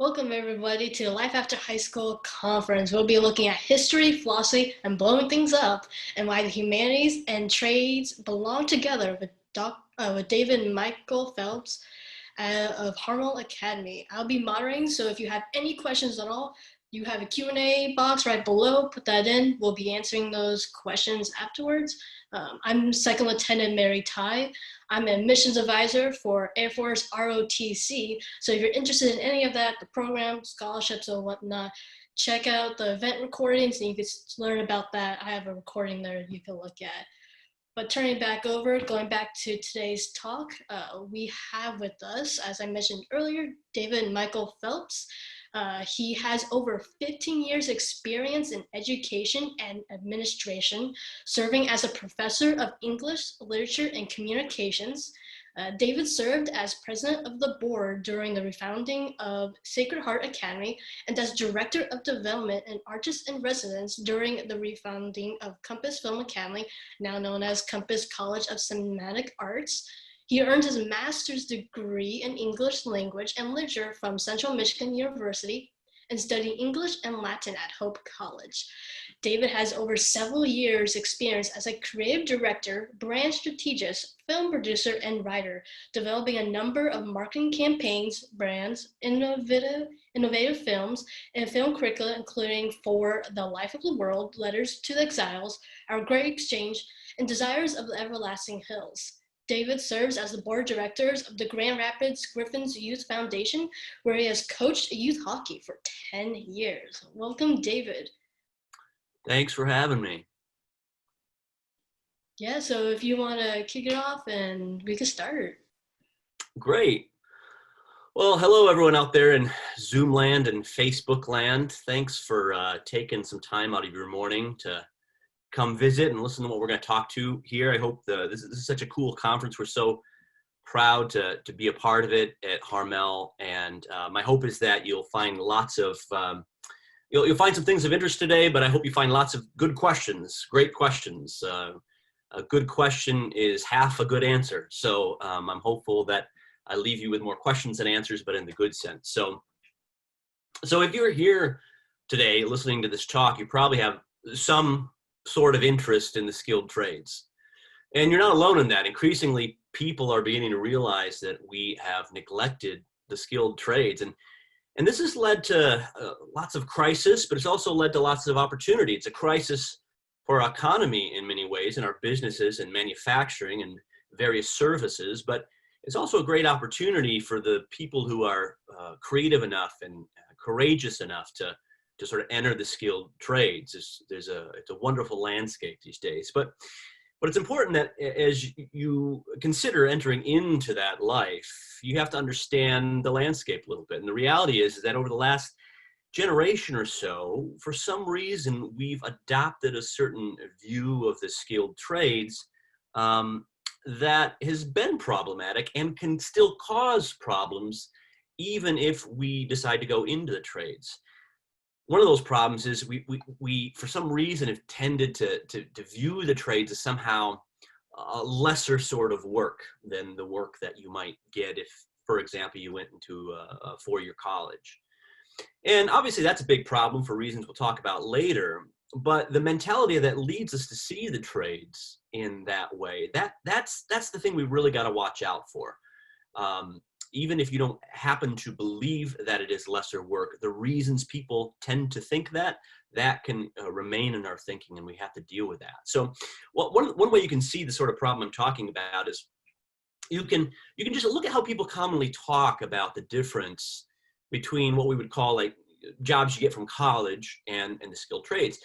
Welcome everybody to Life After High School Conference. We'll be looking at history, philosophy, and blowing things up, and why the humanities and trades belong together with David Michael Phelps of Harmel Academy. I'll be moderating, so if you have any questions at all, you have a Q&A box right below. Put that in. We'll be answering those questions afterwards. I'm Second Lieutenant Mary Tighe. I'm an admissions advisor for Air Force ROTC. So if you're interested in any of that, the program, scholarships or whatnot, check out the event recordings and you can learn about that. I have a recording there you can look at. But turning back over, going back to today's talk, we have with us, as I mentioned earlier, David Michael Phelps. He has over 15 years experience in education and administration, serving as a professor of English, literature, and communications. David served as president of the board during the refounding of Sacred Heart Academy and as director of development and artist in residence during the refounding of Compass Film Academy, now known as Compass College of Cinematic Arts. He earned his master's degree in English language and literature from Central Michigan University and studied English and Latin at Hope College. David has over several years experience as a creative director, brand strategist, film producer, and writer, developing a number of marketing campaigns, brands, innovative films, and film curricula, including For the Life of the World, Letters to the Exiles, Our Great Exchange, and Desires of the Everlasting Hills. David serves as the board of directors of the Grand Rapids Griffins Youth Foundation, where he has coached youth hockey for 10 years. Welcome, David. Thanks for having me. Yeah, so if you want to kick it off and we can start. Great. Well, hello everyone out there in Zoom land and Facebook land. Thanks for taking some time out of your morning to come visit and listen to what we're going to talk to here. I hope this is such a cool conference. We're so proud to be a part of it at Harmel, and my hope is that you'll find lots of you'll find some things of interest today, but I hope you find lots of good questions, great questions. A good question is half a good answer. So I'm hopeful that I leave you with more questions than answers, but in the good sense. So if you're here today listening to this talk, you probably have some sort of interest in the skilled trades. And you're not alone in that. Increasingly, people are beginning to realize that we have neglected the skilled trades. And this has led to lots of crisis, but it's also led to lots of opportunity. It's a crisis for our economy in many ways, in our businesses and manufacturing and various services, but it's also a great opportunity for the people who are creative enough and courageous enough to sort of enter the skilled trades. It's a wonderful landscape these days. But it's important that as you consider entering into that life, you have to understand the landscape a little bit. And the reality is that over the last generation or so, for some reason, we've adopted a certain view of the skilled trades that has been problematic and can still cause problems even if we decide to go into the trades. One of those problems is we for some reason have tended to view the trades as somehow a lesser sort of work than the work that you might get if, for example, you went into a four-year college. And obviously that's a big problem for reasons we'll talk about later, but the mentality that leads us to see the trades in that way, that's the thing we really got to watch out for. Even if you don't happen to believe that it is lesser work, the reasons people tend to think that can remain in our thinking, and we have to deal with that. So one way you can see the sort of problem I'm talking about is you can just look at how people commonly talk about the difference between what we would call like jobs you get from college and the skilled trades.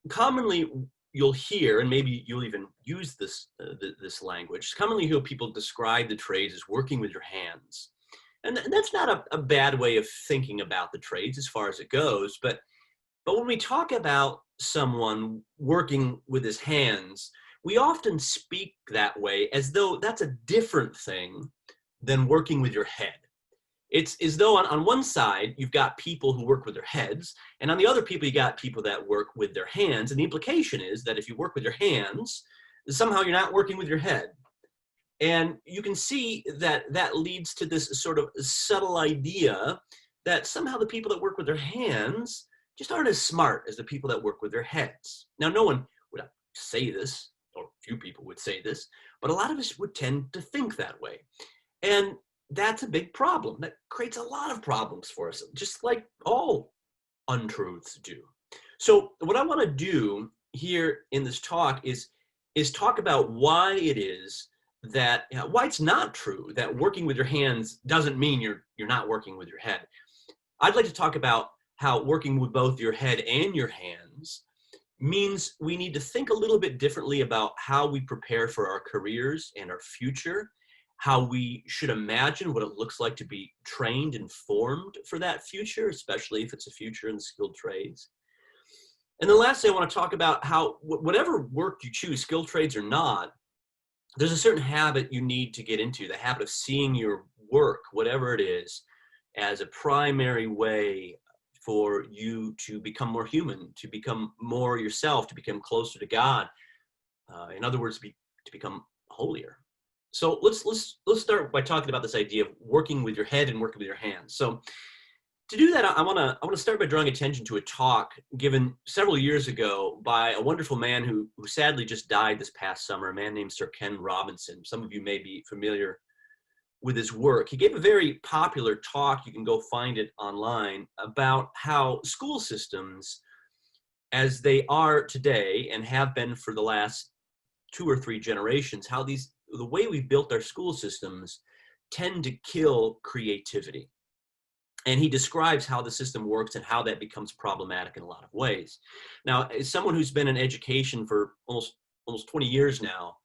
Commonly, you'll hear, and maybe you'll even use this language, commonly hear people describe the trades as working with your hands. And that's not a bad way of thinking about the trades as far as it goes, but when we talk about someone working with his hands, we often speak that way as though that's a different thing than working with your head. It's as though on one side, you've got people who work with their heads, and on the other people, you got people that work with their hands. And the implication is that if you work with your hands, somehow you're not working with your head. And you can see that that leads to this sort of subtle idea that somehow the people that work with their hands just aren't as smart as the people that work with their heads. Now, no one would say this, or few people would say this, but a lot of us would tend to think that way. And that's a big problem. That creates a lot of problems for us, just like all untruths do. So what I want to do here in this talk is talk about why it is that, why it's not true that working with your hands doesn't mean you're not working with your head. I'd like to talk about how working with both your head and your hands means we need to think a little bit differently about how we prepare for our careers and our future, how we should imagine what it looks like to be trained and formed for that future, especially if it's a future in the skilled trades. And then lastly, I want to talk about how whatever work you choose, skilled trades or not, there's a certain habit you need to get into, the habit of seeing your work, whatever it is, as a primary way for you to become more human, to become more yourself, to become closer to God. In other words, to become holier. So let's start by talking about this idea of working with your head and working with your hands. So to do that, I want to start by drawing attention to a talk given several years ago by a wonderful man who sadly just died this past summer, a man named Sir Ken Robinson. Some of you may be familiar with his work. He gave a very popular talk, you can go find it online, about how school systems, as they are today and have been for the last 2 or 3 generations, how the way we've built our school systems tend to kill creativity. And he describes how the system works and how that becomes problematic in a lot of ways. Now, as someone who's been in education for almost 20 years now,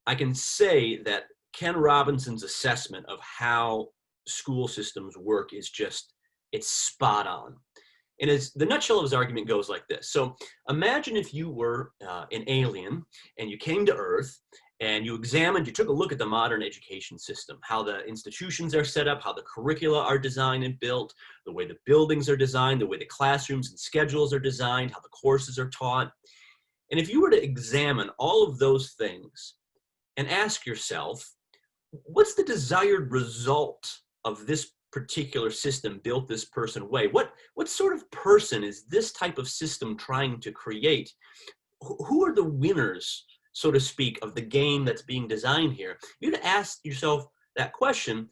I can say that Ken Robinson's assessment of how school systems work is it's spot on. And the nutshell of his argument goes like this. So imagine if you were an alien and you came to Earth and you took a look at the modern education system, how the institutions are set up, how the curricula are designed and built, the way the buildings are designed, the way the classrooms and schedules are designed, how the courses are taught. And if you were to examine all of those things and ask yourself, what's the desired result of this particular system built this person way? What sort of person is this type of system trying to create? Who are the winners, so to speak, of the game that's being designed here? You'd ask yourself that question.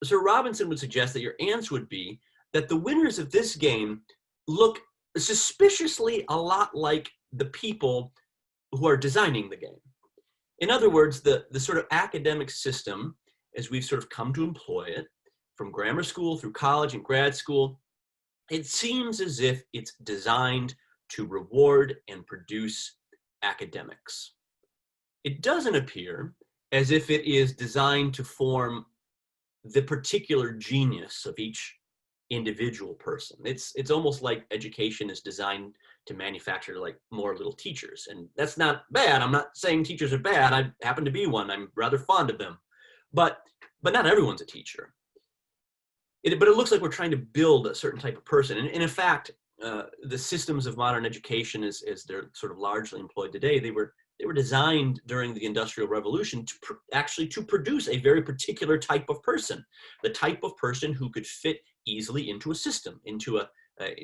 Sir Robinson would suggest that your answer would be that the winners of this game look suspiciously a lot like the people who are designing the game. In other words, the sort of academic system, as we've sort of come to employ it, from grammar school through college and grad school, it seems as if it's designed to reward and produce academics. It doesn't appear as if it is designed to form the particular genius of each individual person. It's almost like education is designed to manufacture like more little teachers. And that's not bad. I'm not saying teachers are bad. I happen to be one. I'm rather fond of them. But not everyone's a teacher. But it looks like we're trying to build a certain type of person. And in fact, the systems of modern education, as they're sort of largely employed today, they were designed during the Industrial Revolution to produce a very particular type of person, the type of person who could fit easily into a system,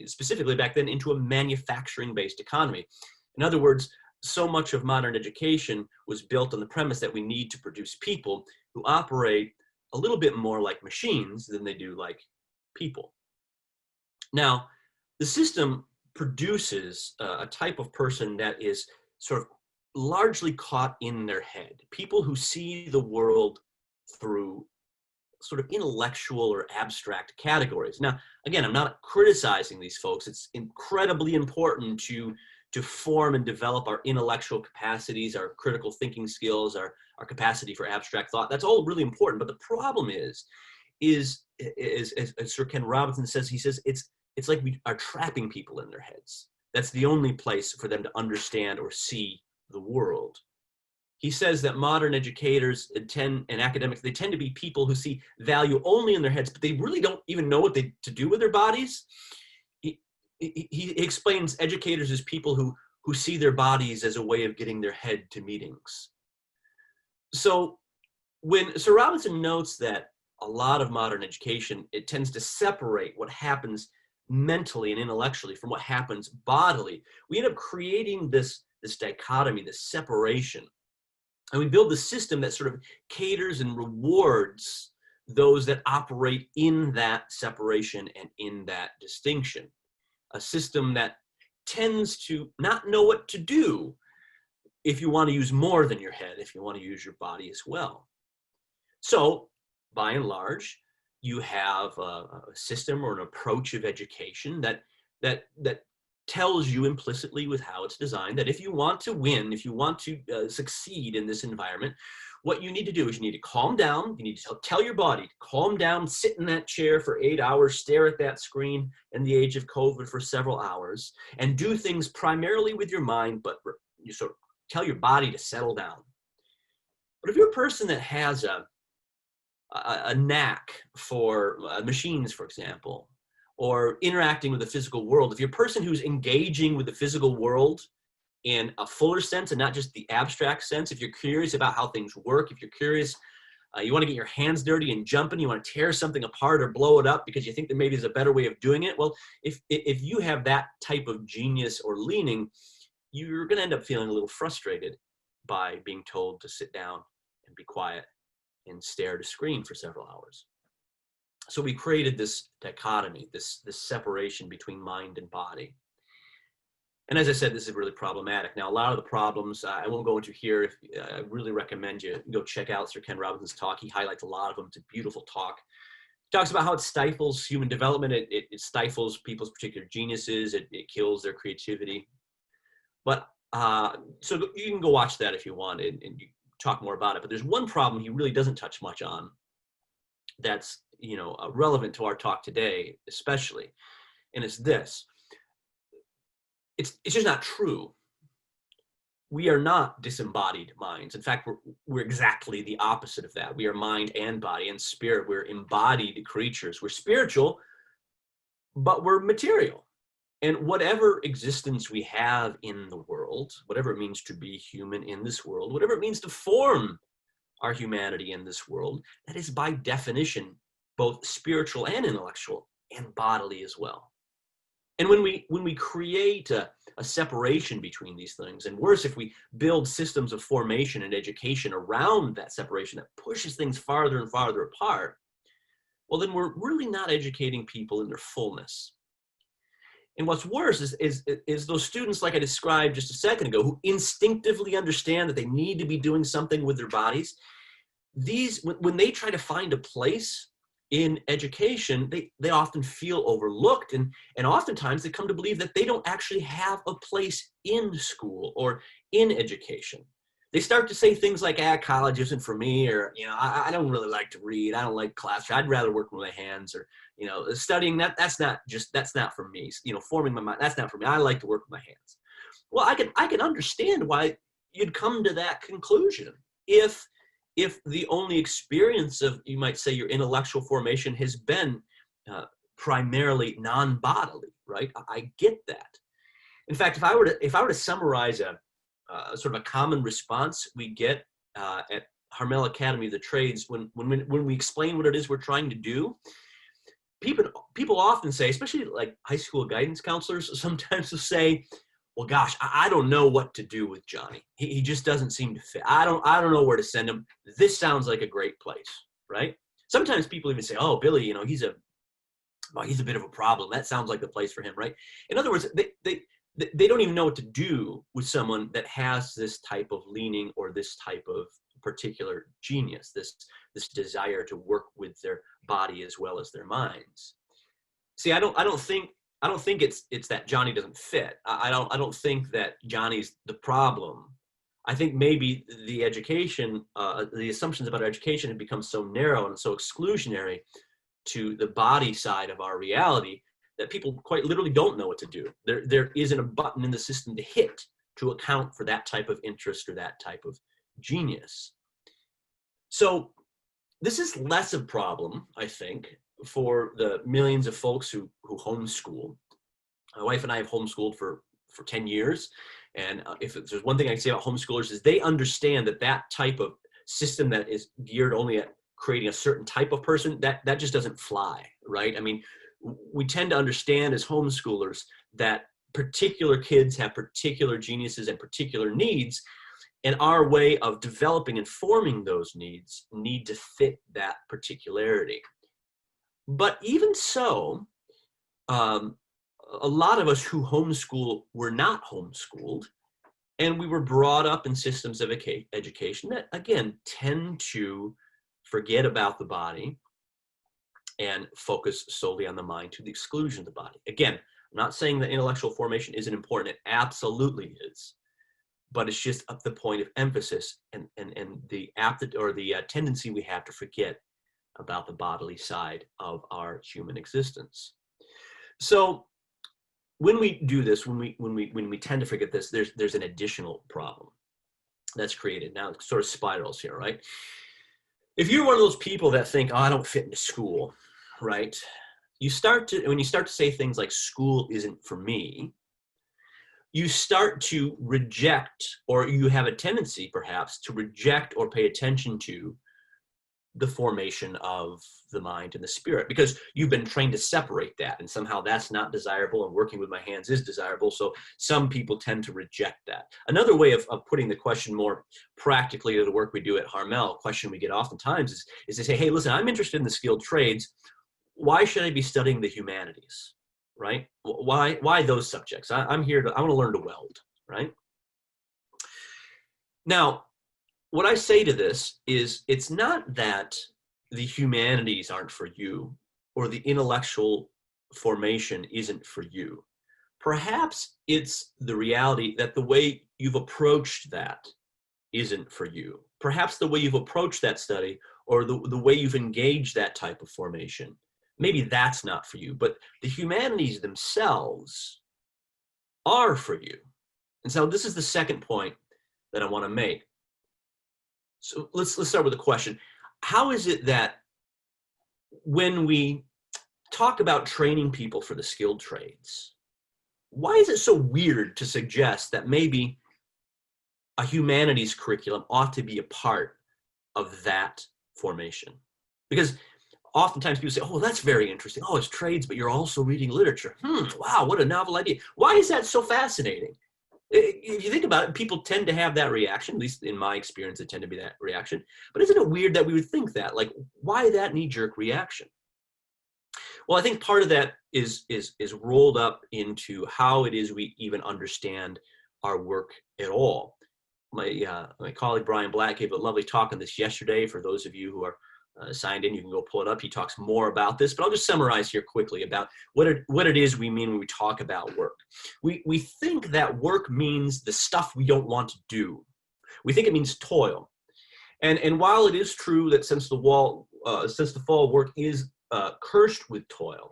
specifically back then, into a manufacturing-based economy. In other words, so much of modern education was built on the premise that we need to produce people who operate a little bit more like machines than they do like people. Now, the system produces a type of person that is sort of largely caught in their head, people who see the world through sort of intellectual or abstract categories. Now, again, I'm not criticizing these folks. It's incredibly important to form and develop our intellectual capacities, our critical thinking skills, our capacity for abstract thought. That's all really important. But the problem is as Sir Ken Robinson says, he says, it's like we are trapping people in their heads. That's the only place for them to understand or see the world. He says that modern educators and academics, they tend to be people who see value only in their heads, but they really don't even know what to do with their bodies. He explains educators as people who see their bodies as a way of getting their head to meetings. So when Sir Robinson notes that a lot of modern education, it tends to separate what happens mentally and intellectually from what happens bodily. We end up creating this dichotomy, this separation. And we build the system that sort of caters and rewards those that operate in that separation and in that distinction. A system that tends to not know what to do if you want to use more than your head, if you want to use your body as well. So, by and large, you have a system or an approach of education that tells you implicitly with how it's designed that if you want to win, if you want to succeed in this environment, what you need to do is you need to calm down. You need to tell your body to calm down, sit in that chair for 8 hours, stare at that screen in the age of COVID for several hours, and do things primarily with your mind, but you sort of tell your body to settle down. But if you're a person that has a knack for machines, for example, or interacting with the physical world, if you're a person who's engaging with the physical world in a fuller sense and not just the abstract sense, if you're curious about how things work, if you're curious, you want to get your hands dirty and jumping, you want to tear something apart or blow it up because you think that maybe there's a better way of doing it, well, if you have that type of genius or leaning, you're going to end up feeling a little frustrated by being told to sit down and be quiet and stare at a screen for several hours. So we created this dichotomy, this separation between mind and body. And as I said, this is really problematic. Now, a lot of the problems, I won't go into here. I really recommend you go check out Sir Ken Robinson's talk. He highlights a lot of them. It's a beautiful talk. He talks about how it stifles human development. It stifles people's particular geniuses. It kills their creativity. But so you can go watch that if you want and you talk more about it. But there's one problem he really doesn't touch much on that's relevant to our talk today, especially, and it's this. It's just not true. We are not disembodied minds. In fact, we're exactly the opposite of that. We are mind and body and spirit. We're embodied creatures. We're spiritual, but we're material. And whatever existence we have in the world, whatever it means to be human in this world, whatever it means to form our humanity in this world, that is by definition both spiritual and intellectual and bodily as well. And when we create a separation between these things, and worse, if we build systems of formation and education around that separation that pushes things farther and farther apart, well, then we're really not educating people in their fullness. And what's worse is those students, like I described just a second ago, who instinctively understand that they need to be doing something with their bodies. These, when they try to find a place in education, they often feel overlooked, and oftentimes they come to believe that they don't actually have a place in school or in education. They start to say things like, college isn't for me, or, I don't really like to read. I don't like class. I'd rather work with my hands, or, studying that's not for me. Forming my mind, that's not for me. I like to work with my hands. Well, I can understand why you'd come to that conclusion if the only experience of, you might say, your intellectual formation has been primarily non-bodily, right? I get that. In fact, if I were to summarize a sort of a common response we get at Harmel Academy of the Trades when we explain what it is we're trying to do, people often say, especially like high school guidance counselors, sometimes will say, well, gosh, I don't know what to do with Johnny. He just doesn't seem to fit. I don't know where to send him. This sounds like a great place, right? Sometimes people even say, oh, Billy, he's a bit of a problem. That sounds like the place for him, right? In other words, they don't even know what to do with someone that has this type of leaning or this type of particular genius, this desire to work with their body as well as their minds. See, I don't think it's that Johnny doesn't fit. I don't think that Johnny's the problem. I think maybe the education, the assumptions about education have become so narrow and so exclusionary to the body side of our reality that people quite literally don't know what to do. There isn't a button in the system to hit to account for that type of interest or that type of genius. So this is less of a problem, I think, for the millions of folks who homeschool. My wife and I have homeschooled for 10 years. And if there's one thing I can say about homeschoolers is they understand that type of system that is geared only at creating a certain type of person, that just doesn't fly, right? I mean, we tend to understand as homeschoolers that particular kids have particular geniuses and particular needs, and our way of developing and forming those needs need to fit that particularity. But even so, a lot of us who homeschool were not homeschooled, and we were brought up in systems of education that, again, tend to forget about the body and focus solely on the mind to the exclusion of the body. Again, I'm not saying that intellectual formation isn't important. It absolutely is. But it's just up the point of emphasis and the tendency we have to forget about the bodily side of our human existence. So when we do this, when we tend to forget this, there's an additional problem that's created. Now it sort of spirals here, right? If you're one of those people that think, oh, I don't fit into school, right? When you start to say things like school isn't for me, you start to reject, or you have a tendency perhaps to reject or pay attention to the formation of the mind and the spirit, because you've been trained to separate that, and somehow that's not desirable, and working with my hands is desirable. So some people tend to reject that. Another way of putting the question more practically to the work we do at Harmel, a question we get oftentimes is to say, hey, listen, I'm interested in the skilled trades. Why should I be studying the humanities, right? Why those subjects? I want to learn to weld, right? Now, what I say to this is, it's not that the humanities aren't for you or the intellectual formation isn't for you. Perhaps it's the reality that the way you've approached that isn't for you. Perhaps the way you've approached that study, or the way you've engaged that type of formation, maybe that's not for you. But the humanities themselves are for you. And so this is the second point that I want to make. So let's start with a question. How is it that when we talk about training people for the skilled trades, why is it so weird to suggest that maybe a humanities curriculum ought to be a part of that formation? Because oftentimes people say, oh, well, that's very interesting. Oh, it's trades, but you're also reading literature. Wow, what a novel idea. Why is that so fascinating? If you think about it, people tend to have that reaction, at least in my experience, it tend to be that reaction. But isn't it weird that we would think that? Like, why that knee-jerk reaction? Well, I think part of that is rolled up into how it is we even understand our work at all. My colleague Brian Black gave a lovely talk on this yesterday. For those of you who are signed in, you can go pull it up. He talks more about this, but I'll just summarize here quickly about what it is we mean when we talk about work. We think that work means the stuff we don't want to do. We think it means toil. And while it is true that since the fall, work is cursed with toil,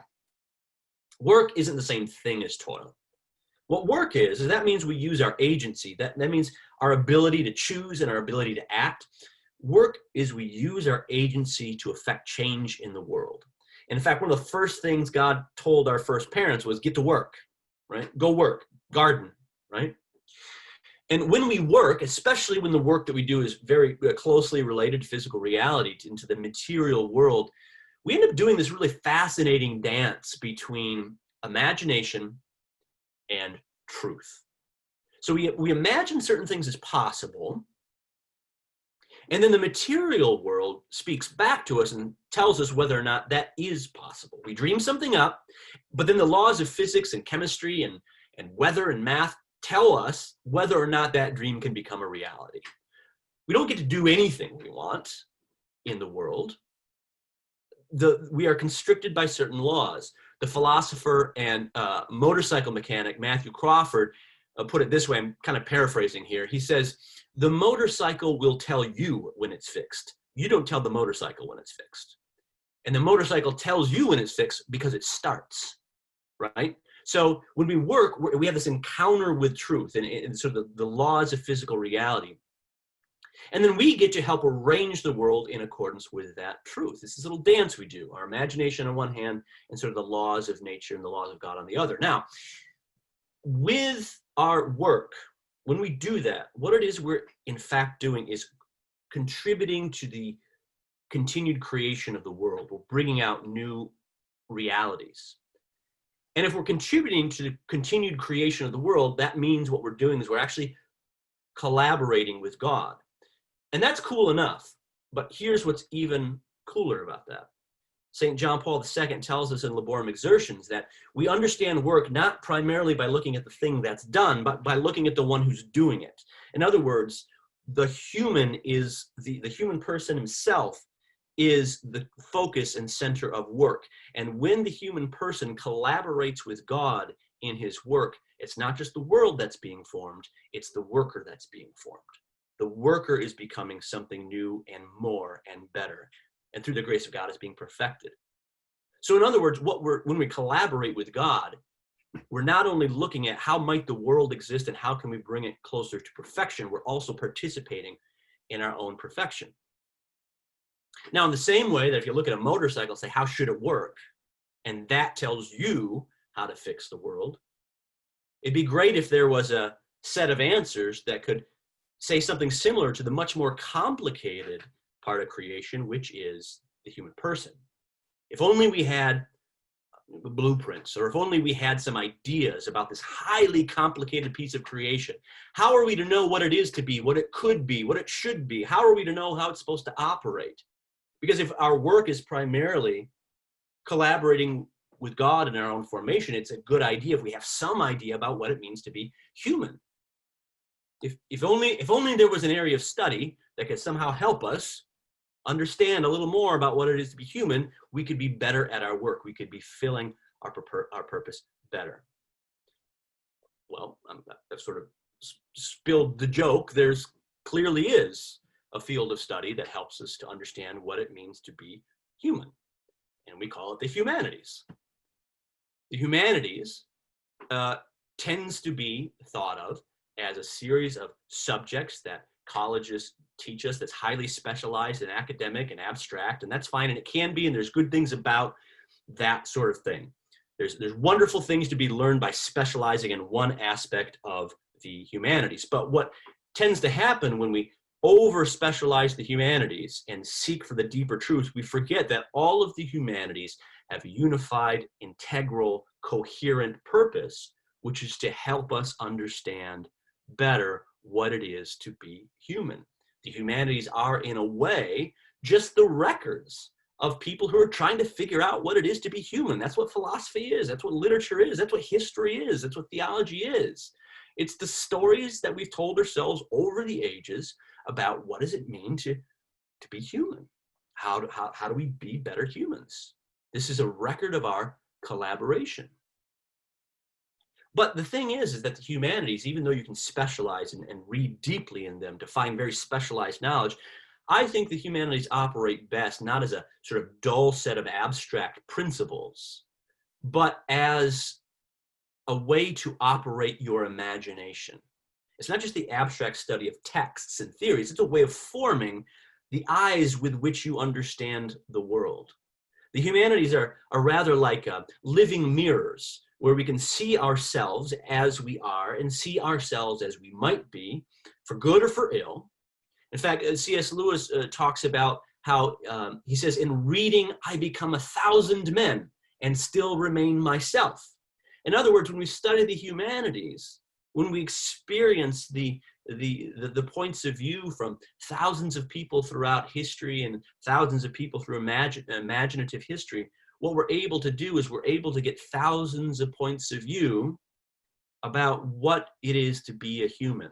work isn't the same thing as toil. What work is that means we use our agency. That means our ability to choose and our ability to act. Work is we use our agency to affect change in the world. And in fact, one of the first things God told our first parents was get to work, right? Go work, garden, right? And when we work, especially when the work that we do is very closely related to physical reality, into the material world, we end up doing this really fascinating dance between imagination and truth. So we imagine certain things as possible, and then the material world speaks back to us and tells us whether or not that is possible. We dream something up, but then the laws of physics and chemistry and weather and math tell us whether or not that dream can become a reality. We don't get to do anything we want in the world. We are constricted by certain laws. The philosopher and motorcycle mechanic Matthew Crawford put it this way, I'm kind of paraphrasing here. He says, the motorcycle will tell you when it's fixed. You don't tell the motorcycle when it's fixed. And the motorcycle tells you when it's fixed because it starts, right? So when we work, we have this encounter with truth and sort of the laws of physical reality. And then we get to help arrange the world in accordance with that truth. This is a little dance we do, our imagination on one hand and sort of the laws of nature and the laws of God on the other. Now, with our work, when we do that, what it is we're in fact doing is contributing to the continued creation of the world. We're bringing out new realities. And if we're contributing to the continued creation of the world, that means what we're doing is we're actually collaborating with God. And that's cool enough. But here's what's even cooler about that. St. John Paul II tells us in Laborum Exertions that we understand work not primarily by looking at the thing that's done, but by looking at the one who's doing it. In other words, the human person himself is the focus and center of work. And when the human person collaborates with God in his work, it's not just the world that's being formed, it's the worker that's being formed. The worker is becoming something new and more and better, and through the grace of God is being perfected. So in other words, when we collaborate with God, we're not only looking at how might the world exist and how can we bring it closer to perfection, we're also participating in our own perfection. Now, in the same way that if you look at a motorcycle, say, how should it work? And that tells you how to fix the world. It'd be great if there was a set of answers that could say something similar to the much more complicated part of creation, which is the human person. If only we had blueprints, or if only we had some ideas about this highly complicated piece of creation. How are we to know what it is to be, what it could be, what it should be? How are we to know how it's supposed to operate? Because if our work is primarily collaborating with God in our own formation, it's a good idea if we have some idea about what it means to be human. If only there was an area of study that could somehow help us understand a little more about what it is to be human, we could be better at our work. We could be filling our purpose better. Well, I've sort of spilled the joke. There's clearly is a field of study that helps us to understand what it means to be human, and we call it the humanities. The humanities tends to be thought of as a series of subjects that colleges teach us that's highly specialized and academic and abstract, and that's fine, and it can be, and there's good things about that sort of thing. There's wonderful things to be learned by specializing in one aspect of the humanities, but what tends to happen when we over-specialize the humanities and seek for the deeper truth, we forget that all of the humanities have a unified, integral, coherent purpose, which is to help us understand better what it is to be human. The humanities are, in a way, just the records of people who are trying to figure out what it is to be human. That's what philosophy is. That's what literature is. That's what history is. That's what theology is. It's the stories that we've told ourselves over the ages about what does it mean to be human. How do we be better humans? This is a record of our collaboration. But the thing is that the humanities, even though you can specialize and read deeply in them to find very specialized knowledge, I think the humanities operate best not as a sort of dull set of abstract principles, but as a way to operate your imagination. It's not just the abstract study of texts and theories, it's a way of forming the eyes with which you understand the world. The humanities are rather like living mirrors, where we can see ourselves as we are and see ourselves as we might be, for good or for ill. In fact, C.S. Lewis talks about how, he says, in reading, I become 1,000 men and still remain myself. In other words, when we study the humanities, when we experience the points of view from thousands of people throughout history and thousands of people through imaginative history, what we're able to do is we're able to get thousands of points of view about what it is to be a human.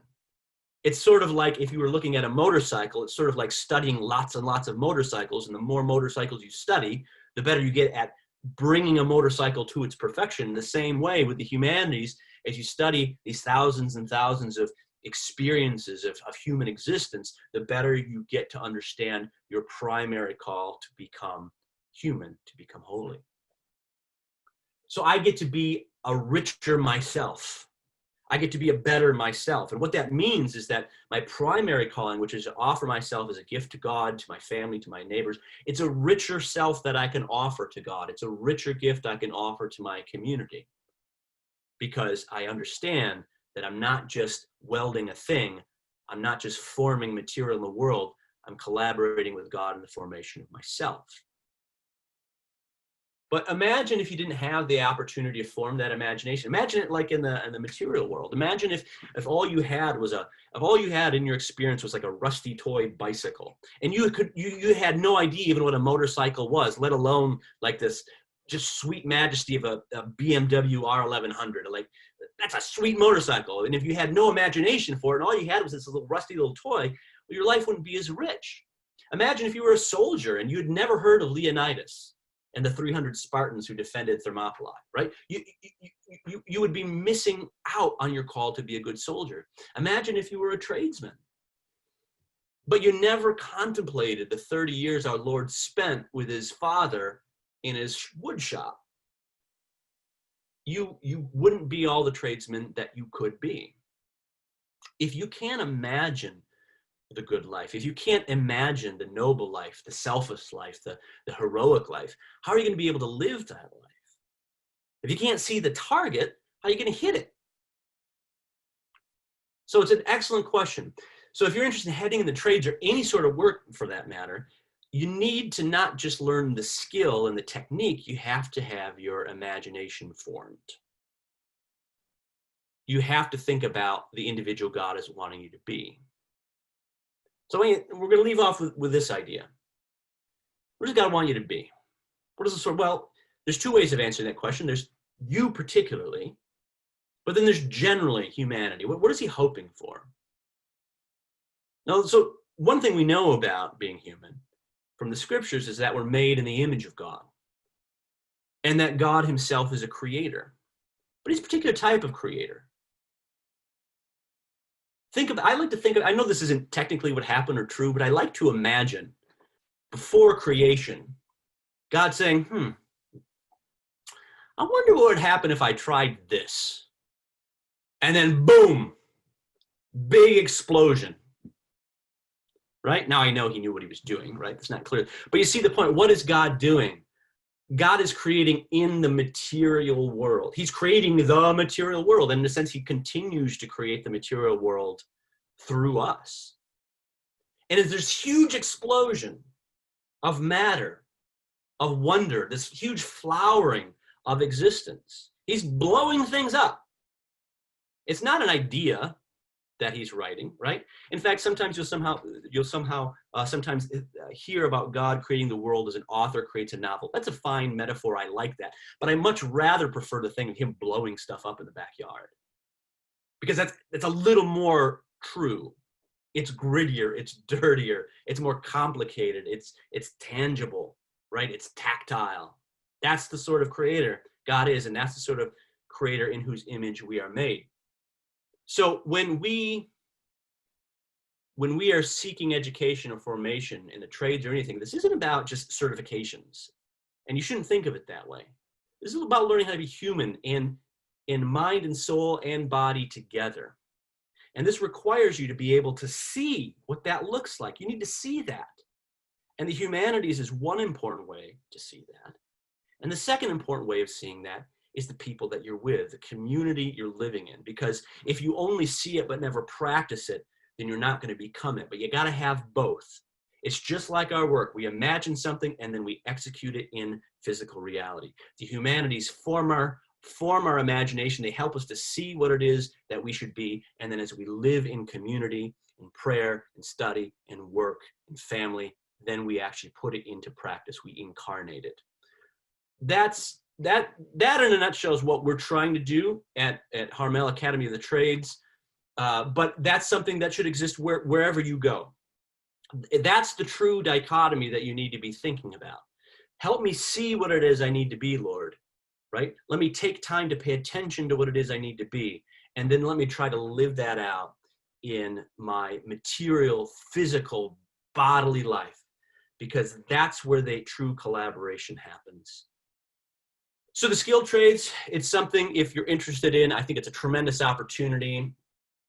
It's sort of like if you were looking at a motorcycle, it's sort of like studying lots and lots of motorcycles, and the more motorcycles you study, the better you get at bringing a motorcycle to its perfection. In the same way with the humanities, as you study these thousands and thousands of experiences of human existence, the better you get to understand your primary call to become human, to become holy. So I get to be a richer myself. I get to be a better myself. And what that means is that my primary calling, which is to offer myself as a gift to God, to my family, to my neighbors, it's a richer self that I can offer to God. It's a richer gift I can offer to my community, because I understand that I'm not just welding a thing. I'm not just forming material in the world. I'm collaborating with God in the formation of myself. But imagine if you didn't have the opportunity to form that imagination. Imagine it like in the material world. Imagine if all you had was if all you had in your experience was like a rusty toy bicycle, and you had no idea even what a motorcycle was, let alone like this just sweet majesty of a BMW R1100. Like, that's a sweet motorcycle. And if you had no imagination for it, and all you had was this little rusty little toy, well, your life wouldn't be as rich. Imagine if you were a soldier and you had never heard of Leonidas and the 300 Spartans who defended Thermopylae, right? You would be missing out on your call to be a good soldier. Imagine if you were a tradesman, but you never contemplated the 30 years our Lord spent with his Father in his wood shop. You wouldn't be all the tradesmen that you could be. If you can't imagine the good life, if you can't imagine the noble life, the selfless life, the heroic life, how are you going to be able to live that life? If you can't see the target, how are you going to hit it? So it's an excellent question. So if you're interested in heading in the trades or any sort of work for that matter, you need to not just learn the skill and the technique, you have to have your imagination formed. You have to think about the individual God is wanting you to be. So we're going to leave off with this idea. What does God want you to be? What is the sort? Well, there's two ways of answering that question. There's you particularly, but then there's generally humanity. What is he hoping for? Now, so one thing we know about being human from the scriptures is that we're made in the image of God, and that God himself is a creator, but he's a particular type of creator. I like to think of, I know this isn't technically what happened or true, but I like to imagine before creation, God saying, I wonder what would happen if I tried this. And then boom, big explosion. Right? Now I know he knew what he was doing, right? That's not clear. But you see the point. What is God doing? God is creating in the material world. He's creating the material world. And in a sense, he continues to create the material world through us. And there's this huge explosion of matter, of wonder, this huge flowering of existence. He's blowing things up. It's not an idea that he's writing, right? In fact, sometimes you'll somehow hear about God creating the world as an author creates a novel. That's a fine metaphor. I like that. But I much rather prefer to think of him blowing stuff up in the backyard, because that's a little more true. It's grittier, it's dirtier, it's more complicated, it's tangible, right? It's tactile. That's the sort of creator God is, and that's the sort of creator in whose image we are made. So when we are seeking education or formation in the trades or anything, this isn't about just certifications. And you shouldn't think of it that way. This is about learning how to be human in mind and soul and body together. And this requires you to be able to see what that looks like. You need to see that. And the humanities is one important way to see that. And the second important way of seeing that is the people that you're with, the community you're living in. Because if you only see it but never practice it, then you're not going to become it. But you got to have both. It's just like our work. We imagine something and then we execute it in physical reality. The humanities form our imagination. They help us to see what it is that we should be. And then as we live in community, in prayer, in study, in work, in family, then we actually put it into practice. We incarnate it. That in a nutshell is what we're trying to do at Harmel Academy of the Trades. But that's something that should exist wherever you go. That's the true dichotomy that you need to be thinking about. Help me see what it is I need to be, Lord, right? Let me take time to pay attention to what it is I need to be. And then let me try to live that out in my material, physical, bodily life, because that's where the true collaboration happens. So the skilled trades, it's something, if you're interested in, I think it's a tremendous opportunity,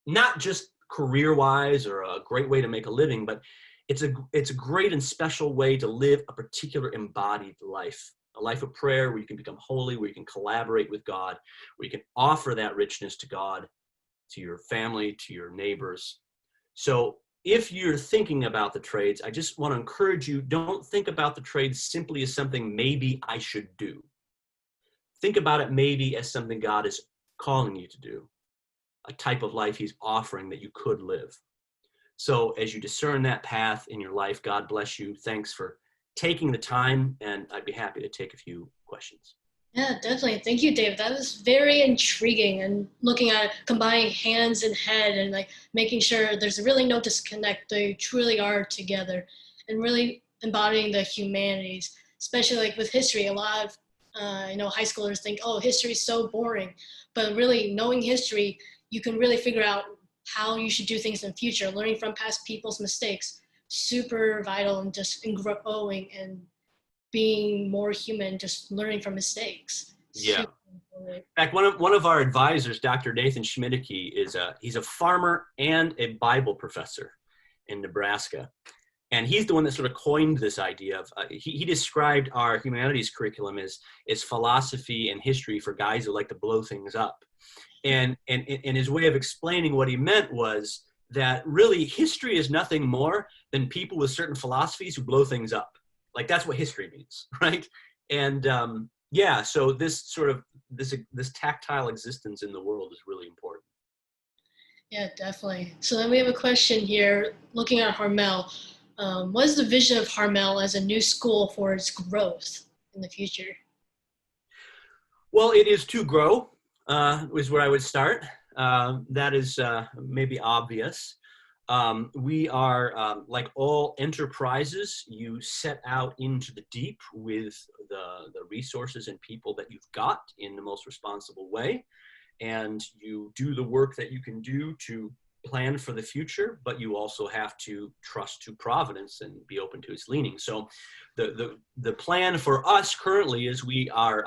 not just career-wise or a great way to make a living, but it's a great and special way to live a particular embodied life, a life of prayer where you can become holy, where you can collaborate with God, where you can offer that richness to God, to your family, to your neighbors. So if you're thinking about the trades, I just want to encourage you, don't think about the trades simply as something maybe I should do. Think about it maybe as something God is calling you to do, a type of life he's offering that you could live. So as you discern that path in your life, God bless you. Thanks for taking the time, and I'd be happy to take a few questions. Yeah, definitely. Thank you, David. That was very intriguing, and looking at combining hands and head and like making sure there's really no disconnect. They truly are together, and really embodying the humanities, especially like with history. A lot of high schoolers think, oh, history is so boring, but really knowing history, you can really figure out how you should do things in the future. Learning from past people's mistakes, super vital, and just in growing and being more human, just learning from mistakes. Yeah. Super important. In fact, one of our advisors, Dr. Nathan Schmidtke, he's a farmer and a Bible professor in Nebraska. And he's the one that sort of coined this idea of, he described our humanities curriculum as philosophy and history for guys who like to blow things up. And his way of explaining what he meant was that really history is nothing more than people with certain philosophies who blow things up. Like that's what history means, right? And yeah, so this sort of, this tactile existence in the world is really important. Yeah, definitely. So then we have a question here, looking at Harmel. What is the vision of Harmel as a new school for its growth in the future? Well, it is to grow, is where I would start. That is maybe obvious. We are, like all enterprises, you set out into the deep with the resources and people that you've got in the most responsible way. And you do the work that you can do to plan for the future, but you also have to trust to providence and be open to its leaning. So the plan for us currently is we are,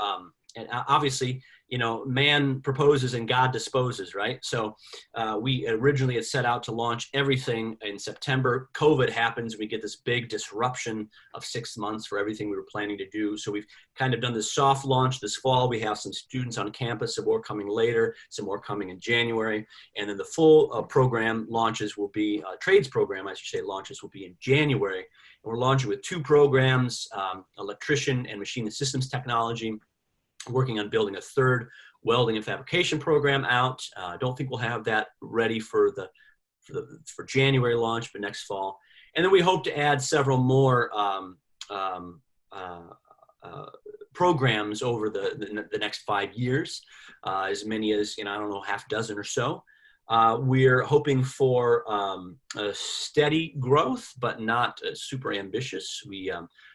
and obviously, you know, man proposes and God disposes, right? So we originally had set out to launch everything in September. COVID happens. We get this big disruption of 6 months for everything we were planning to do. So we've kind of done this soft launch this fall. We have some students on campus, some more coming later, some more coming in January. And then the full program launches will be, trades program, I should say, launches will be in January. And we're launching with 2 programs, electrician and machine and systems technology. Working on building a 3rd welding and fabrication program out. I don't think we'll have that ready for January launch, but next fall. And then we hope to add several more programs over the next 5 years, as many as, I don't know, half dozen or so. We're hoping for a steady growth, but not super ambitious.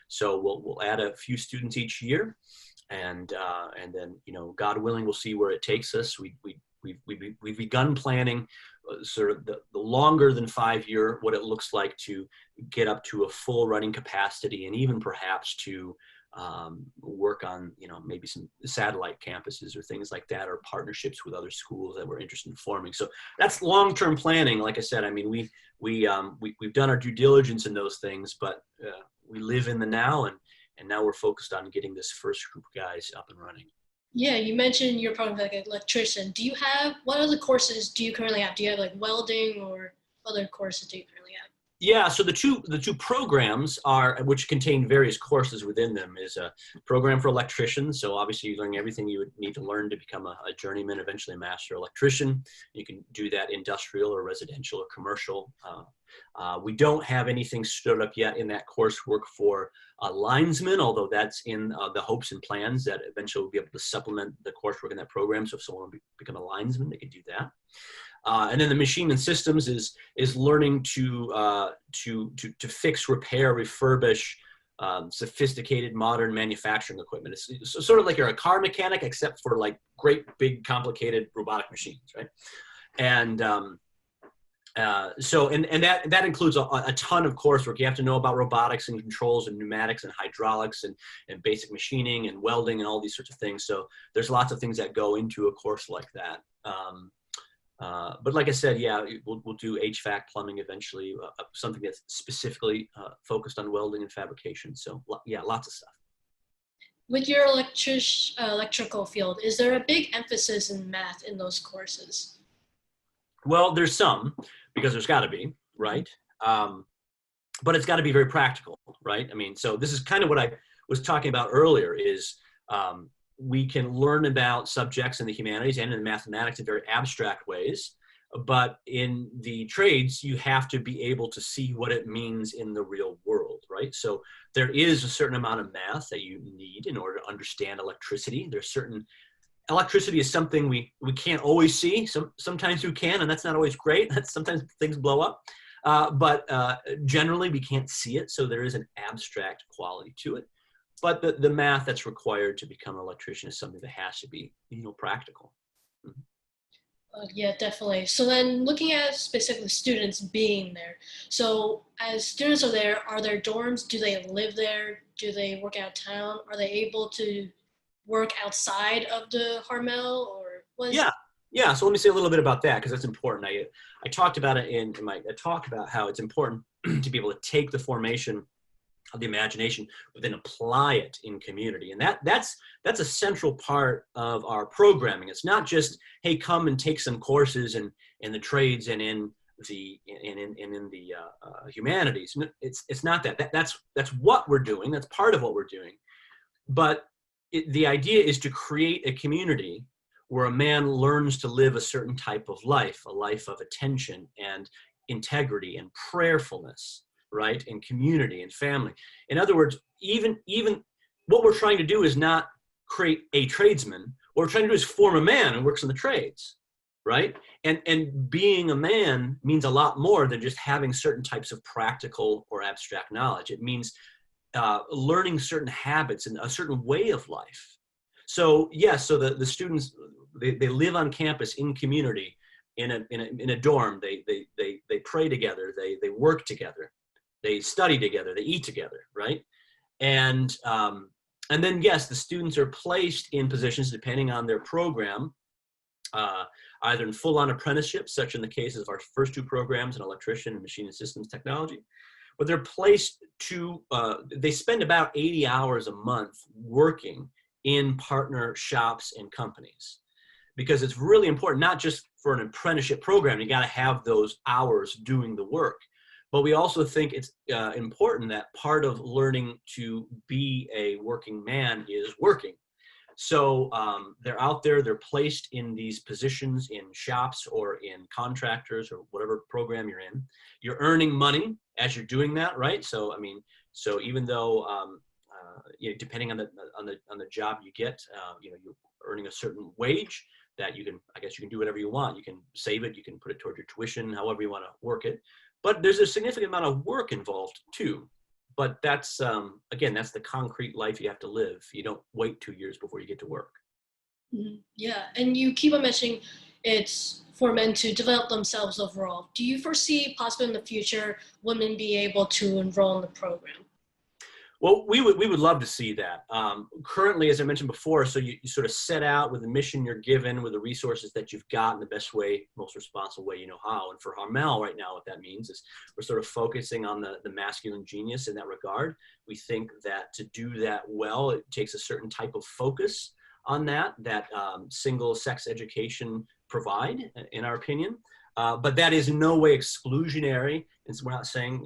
So we'll add a few students each year. And then, God willing, we'll see where it takes us. We've begun planning sort of the longer than 5-year, what it looks like to get up to a full running capacity, and even perhaps to work on, maybe some satellite campuses or things like that, or partnerships with other schools that we're interested in forming. So that's long-term planning. Like I said, I mean, we've done our due diligence in those things, but we live in the now, and now we're focused on getting this first group of guys up and running. Yeah, you mentioned you're probably like an electrician. What other courses do you currently have? Do you have like welding, or other courses do you currently have? Yeah, so the two programs which contain various courses within them, is a program for electricians. So obviously you're learning everything you would need to learn to become a journeyman, eventually a master electrician. You can do that industrial or residential or commercial. We don't have anything stood up yet in that coursework for linesmen, although that's in the hopes and plans that eventually we'll be able to supplement the coursework in that program. So if someone will become a linesman, they can do that. And then the machine and systems is learning to fix, repair, refurbish sophisticated modern manufacturing equipment. It's sort of like you're a car mechanic, except for like great big complicated robotic machines, right? And so that includes a ton of coursework. You have to know about robotics and controls and pneumatics and hydraulics and basic machining and welding and all these sorts of things. So there's lots of things that go into a course like that. But like I said, yeah, we'll do HVAC, plumbing eventually, something that's specifically focused on welding and fabrication. So yeah, lots of stuff. With your electrical field, is there a big emphasis in math in those courses? Well, there's some, because there's got to be, right? But it's got to be very practical, right? I mean, so this is kind of what I was talking about earlier is we can learn about subjects in the humanities and in mathematics in very abstract ways, but in the trades, you have to be able to see what it means in the real world, right? So there is a certain amount of math that you need in order to understand electricity. There's certain electricity is something we can't always see. Sometimes we can, and that's not always great. Sometimes things blow up. But generally, we can't see it, so there is an abstract quality to it. But the math that's required to become an electrician is something that has to be, practical. Mm-hmm. Yeah, definitely. So then looking at specifically students being there. So as students are there dorms? Do they live there? Do they work out of town? Are they able to work outside of the Harmel or was? Yeah. So let me say a little bit about that because that's important. I talked about it in my talk about how it's important to be able to take the formation of the imagination, but then apply it in community. And that's a central part of our programming. It's not just, hey, come and take some courses in the trades and in the humanities. It's not that. That's what we're doing. That's part of what we're doing. But the idea is to create a community where a man learns to live a certain type of life, a life of attention and integrity and prayerfulness, right? And community and family. In other words, even what we're trying to do is not create a tradesman. What we're trying to do is form a man who works in the trades, right? And being a man means a lot more than just having certain types of practical or abstract knowledge. It means learning certain habits and a certain way of life. So yes, so the students, they live on campus in community, in a dorm. They pray together. They work together. They study together. They eat together, right? And then yes, the students are placed in positions depending on their program, either in full-on apprenticeship, such in the cases of our first two programs in electrician and machine and systems technology. But they're placed to, they spend about 80 hours a month working in partner shops and companies. Because it's really important, not just for an apprenticeship program, you gotta have those hours doing the work. But we also think it's important that part of learning to be a working man is working. So they're out there, they're placed in these positions in shops or in contractors or whatever program you're in. You're earning money as you're doing that, right? So I mean, so even though depending on the job you get, you're earning a certain wage that you can, I guess you can do whatever you want. You can save it, you can put it toward your tuition, however you want to work it. But there's a significant amount of work involved too. But that's, again, that's the concrete life you have to live. You don't wait 2 years before you get to work. Yeah, and you keep on mentioning it's for men to develop themselves overall. Do you foresee possibly in the future women be able to enroll in the program? Well, we would love to see that. Currently, as I mentioned before, so you sort of set out with the mission you're given, with the resources that you've got in the best way, most responsible way you know how. And for Harmel right now, what that means is we're sort of focusing on the masculine genius in that regard. We think that to do that well, it takes a certain type of focus on that single sex education provide, in our opinion. But that is in no way exclusionary. And so we're not saying,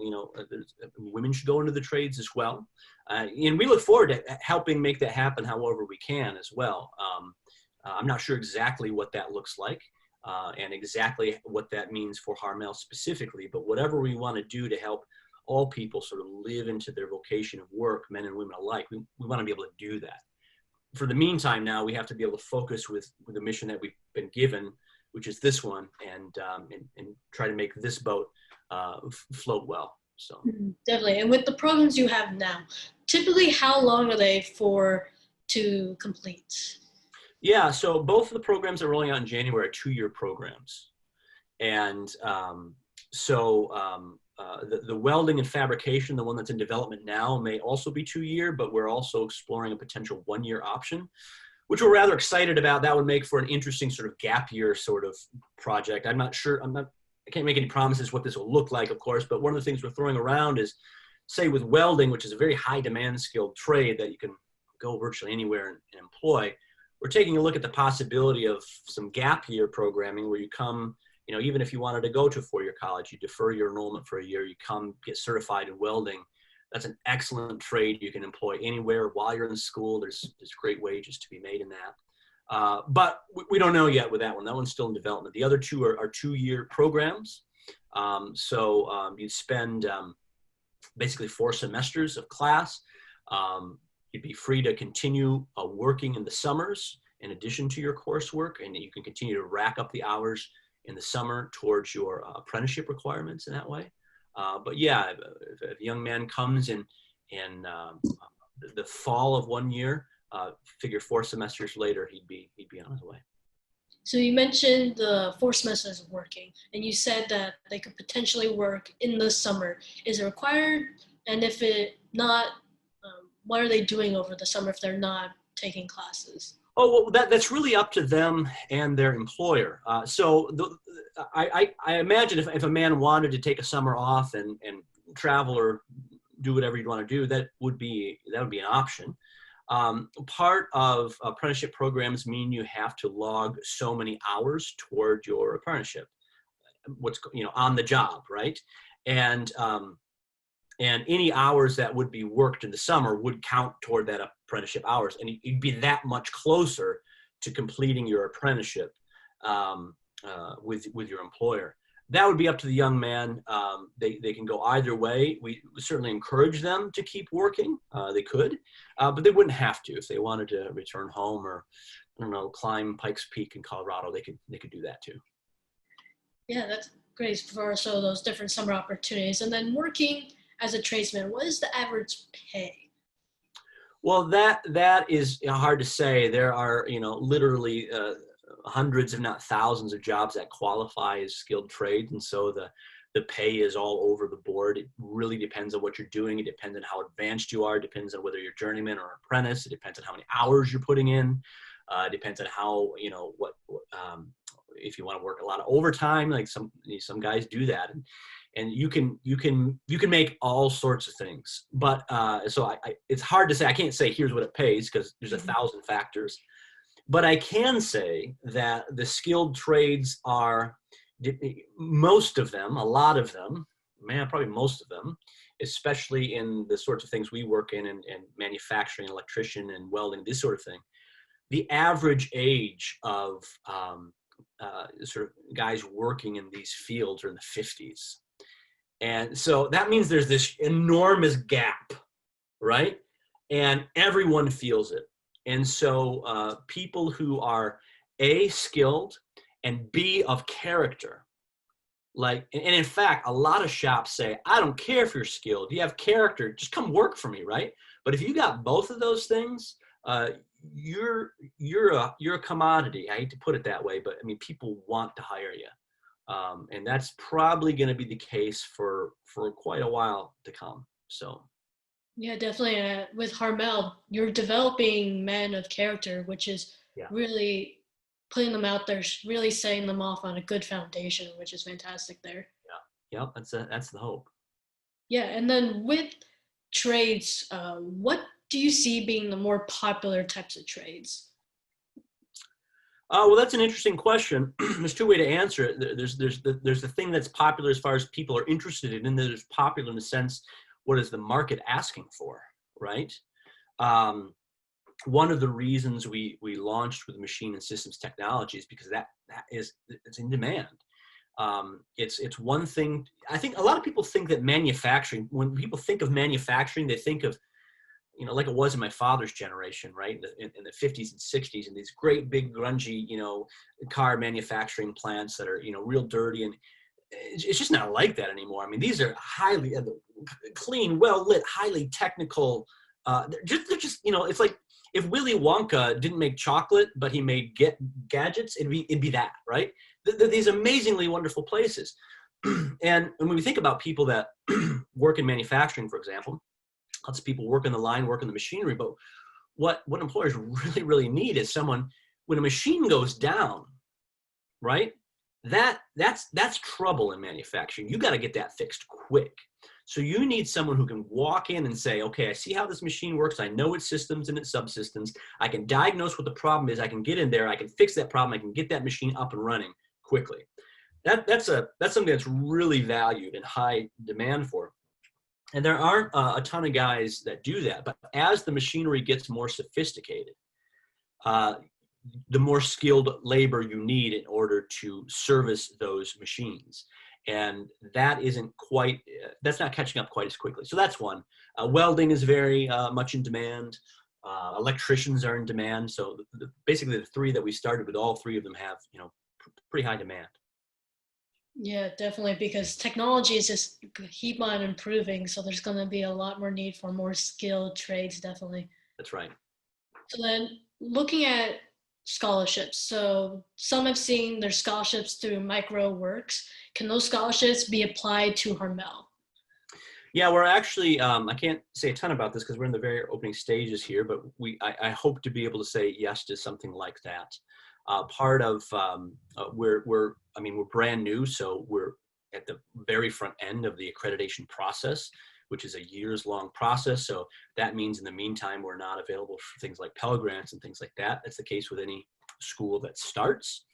women should go into the trades as well. And we look forward to helping make that happen however we can as well. I'm not sure exactly what that looks like and exactly what that means for Harmel specifically, but whatever we want to do to help all people sort of live into their vocation of work, men and women alike, we want to be able to do that. For the meantime now, we have to be able to focus with the mission that we've been given, which is this one, and try to make this boat float well. So definitely. And with the programs you have now, typically how long are they to complete? Yeah, so both of the programs that are rolling out in January are 2-year programs. And the welding and fabrication, the one that's in development now, may also be 2-year, but we're also exploring a potential 1-year option, which we're rather excited about. That would make for an interesting sort of gap year sort of project. I'm not sure, I can't make any promises what this will look like, of course, but one of the things we're throwing around is, say with welding, which is a very high demand skilled trade that you can go virtually anywhere and employ, we're taking a look at the possibility of some gap year programming where you come even if you wanted to go to a four-year college, you defer your enrollment for a year, you come get certified in welding. That's an excellent trade you can employ anywhere while you're in school. There's great wages to be made in that. But we don't know yet with that one. That one's still in development. The other two are two-year programs. You spend basically 4 semesters of class. You'd be free to continue working in the summers in addition to your coursework, and you can continue to rack up the hours in the summer towards your apprenticeship requirements in that way. But yeah, if a young man comes in the fall of one year, figure 4 semesters later, he'd be on his way. So you mentioned the 4 semesters of working, and you said that they could potentially work in the summer. Is it required? And if it not, what are they doing over the summer if they're not taking classes? Oh, well, that's really up to them and their employer. I imagine if a man wanted to take a summer off and travel or do whatever you'd want to do, that would be an option. Part of apprenticeship programs mean you have to log so many hours toward your apprenticeship, on the job, right? And any hours that would be worked in the summer would count toward that apprenticeship hours, and you'd be that much closer to completing your apprenticeship with your employer. That would be up to the young man. They can go either way. We certainly encourage them to keep working. They could, but they wouldn't have to if they wanted to return home or, climb Pikes Peak in Colorado. They could do that too. Yeah, that's great for those different summer opportunities. And then working as a tradesman, what is the average pay? Well, that is hard to say. There are, literally hundreds, if not thousands, of jobs that qualify as skilled trades, and so the pay is all over the board. It really depends on what you're doing. It depends on how advanced you are. It depends on whether you're journeyman or apprentice. It depends on how many hours you're putting in. It depends on how, if you want to work a lot of overtime, like some guys do that, and you can make all sorts of things. But it's hard to say. I can't say here's what it pays because there's 1,000 factors. But I can say that the skilled trades are, most of them, a lot of them, probably most of them, especially in the sorts of things we work in and manufacturing, electrician and welding, this sort of thing. The average age of sort of guys working in these fields are in the 50s. And so that means there's this enormous gap, right? And everyone feels it. And so people who are A, skilled, and B, of character, and in fact, a lot of shops say, I don't care if you're skilled, you have character, just come work for me, right? But if you got both of those things, you're a commodity. I hate to put it that way, but people want to hire you. And that's probably going to be the case for quite a while to come. So. Yeah, definitely. With Harmel, you're developing men of character, which is really putting them out there, really setting them off on a good foundation, which is fantastic there. Yeah, that's the hope. Yeah, and then with trades, what do you see being the more popular types of trades? Well, that's an interesting question. There's 2 ways to answer it. There's the thing that's popular as far as people are interested in, and there's popular in the sense, what is the market asking for, right? One of the reasons we launched with machine and systems technology is because it's in demand. It's one thing. I think a lot of people think that manufacturing, when people think of manufacturing, they think of, like it was in my father's generation, right? In the 50s and 60s, and these great big grungy, car manufacturing plants that are, real dirty, and it's just not like that anymore. These are highly clean, well-lit, highly technical. They're just, it's like if Willy Wonka didn't make chocolate, but he made gadgets, it'd be that, right? These amazingly wonderful places. And when we think about people that work in manufacturing, for example, lots of people work on the line, work on the machinery, but what employers really, really need is someone, when a machine goes down, right? That's trouble in manufacturing. You got to get that fixed quick. So you need someone who can walk in and say, okay, I see how this machine works. I know its systems and its subsystems. I can diagnose what the problem is. I can get in there. I can fix that problem. I can get that machine up and running quickly. that's something that's really valued and high demand for. And there aren't a ton of guys that do that. But as the machinery gets more sophisticated, the more skilled labor you need in order to service those machines. And that isn't quite, that's not catching up quite as quickly. So that's one. Welding is very much in demand. Electricians are in demand. So basically the three that we started with, all three of them have, pretty high demand. Yeah, definitely, because technology is just keep on improving. So there's going to be a lot more need for more skilled trades, definitely. That's right. So then looking at scholarships. So some have seen their scholarships through micro works. Can those scholarships be applied to Harmel? Yeah, we're actually, I can't say a ton about this because we're in the very opening stages here, but I hope to be able to say yes to something like that. Part of, we're brand new, so we're at the very front end of the accreditation process, which is a years-long process. So that means in the meantime, we're not available for things like Pell Grants and things like that. That's the case with any school that starts.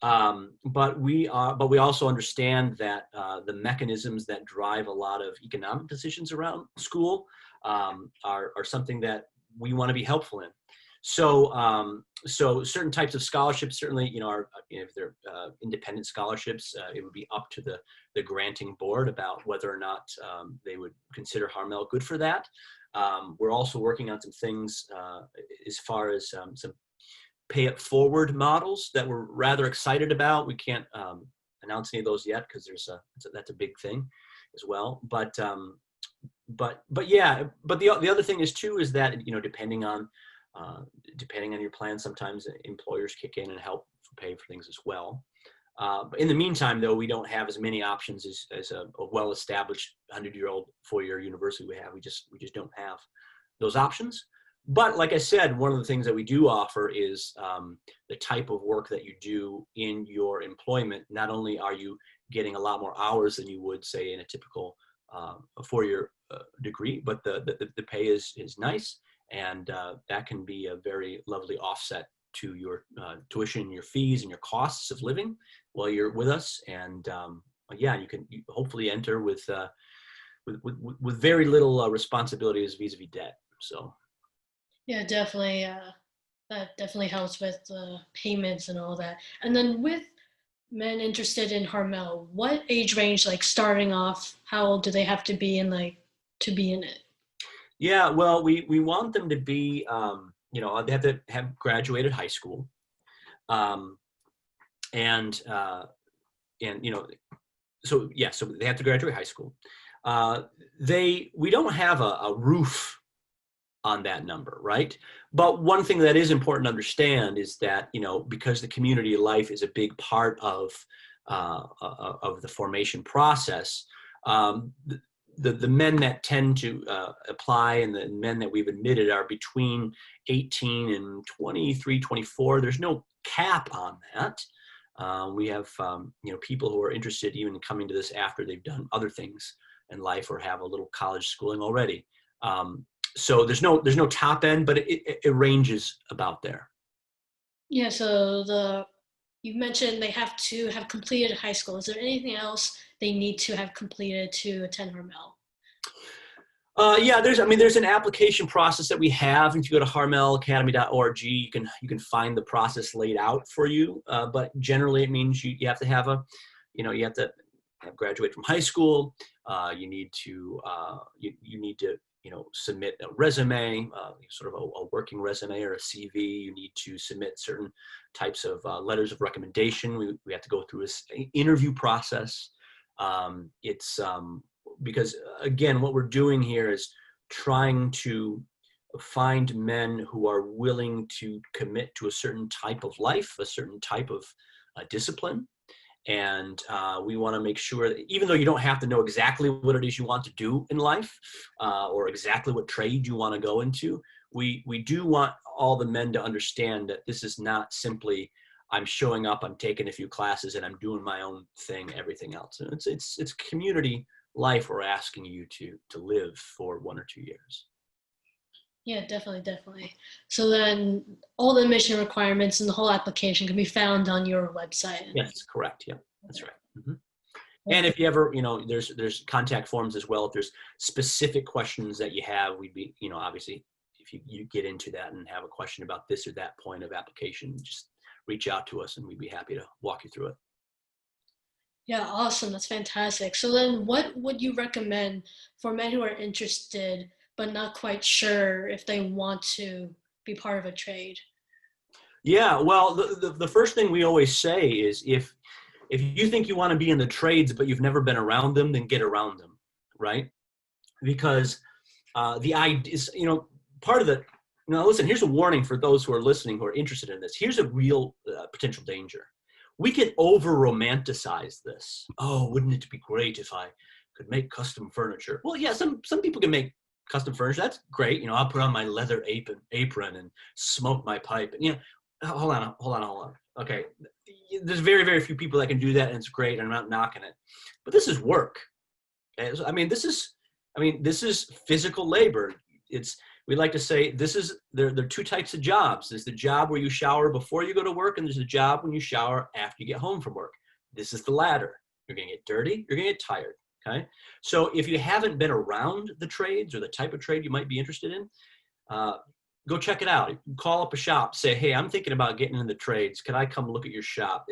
But we also understand that the mechanisms that drive a lot of economic decisions around school are something that we want to be helpful in. So certain types of scholarships certainly, if they're independent scholarships, it would be up to the granting board about whether or not they would consider Harmel good for that. We're also working on some things as far as some pay it forward models that we're rather excited about. We can't announce any of those yet because that's a big thing as well. But yeah, but the other thing is too is that depending on your plan, sometimes employers kick in and help pay for things as well. But in the meantime, though, we don't have as many options as a well-established 100-year-old four-year university we have. We just don't have those options. But like I said, one of the things that we do offer is the type of work that you do in your employment. Not only are you getting a lot more hours than you would, say, in a typical four-year degree, but the pay is nice, and that can be a very lovely offset to your tuition, your fees, and your costs of living while you're with us. And yeah, you hopefully enter with very little responsibilities vis-a-vis debt. So. Yeah, definitely. That definitely helps with payments and all that. And then with men interested in Harmel, what age range, like starting off, how old do they have to be to be in it? Yeah, well, we want them to be, they have to have graduated high school, and so yeah, so they have to graduate high school. We don't have a roof on that number, right? But one thing that is important to understand is that, because the community life is a big part of the formation process, the men that tend to apply and the men that we've admitted are between 18 and 23, 24. There's no cap on that. We have, people who are interested even in coming to this after they've done other things in life or have a little college schooling already. So there's no top end, but it ranges about there. Yeah, so you mentioned they have to have completed high school. Is there anything else they need to have completed to attend Harmel? Yeah, there's an application process that we have. If you go to harmelacademy.org, you can find the process laid out for you. But generally, it means you have to have you have to graduate from high school. You need to submit a resume, sort of a working resume or a CV. You need to submit certain types of letters of recommendation. We have to go through this interview process. Because again, what we're doing here is trying to find men who are willing to commit to a certain type of life, a certain type of discipline. And we want to make sure that even though you don't have to know exactly what it is you want to do in life or exactly what trade you want to go into, we do want all the men to understand that this is not simply I'm showing up, I'm taking a few classes, and I'm doing my own thing, everything else. And it's community life we're asking you to live for 1 or 2 years. Yeah, definitely. So then all the admission requirements and the whole application can be found on your website. Yes, correct. Yeah. That's right. Mm-hmm. And if you ever, there's contact forms as well. If there's specific questions that you have, we'd be, obviously, if you get into that and have a question about this or that point of application, just reach out to us and we'd be happy to walk you through it. Yeah, awesome. That's fantastic. So then what would you recommend for men who are interested but not quite sure if they want to be part of a trade? Yeah, well, the first thing we always say is if you think you want to be in the trades but you've never been around them, then get around them, right? Because the idea is, part of the, now listen, here's a warning for those who are listening who are interested in this. Here's a real potential danger. We can over romanticize this. Oh, wouldn't it be great if I could make custom furniture? Well, yeah, some people can make custom furniture. That's great. I'll put on my leather apron and smoke my pipe. Hold on. Okay, there's very, very few people that can do that, and it's great. And I'm not knocking it, but this is work. Okay? So, this is physical labor. We like to say there are two types of jobs. There's the job where you shower before you go to work, and there's the job when you shower after you get home from work. This is the latter. You're going to get dirty. You're going to get tired. Okay. So if you haven't been around the trades or the type of trade you might be interested in, go check it out. Call up a shop. Say, hey, I'm thinking about getting in the trades. Can I come look at your shop?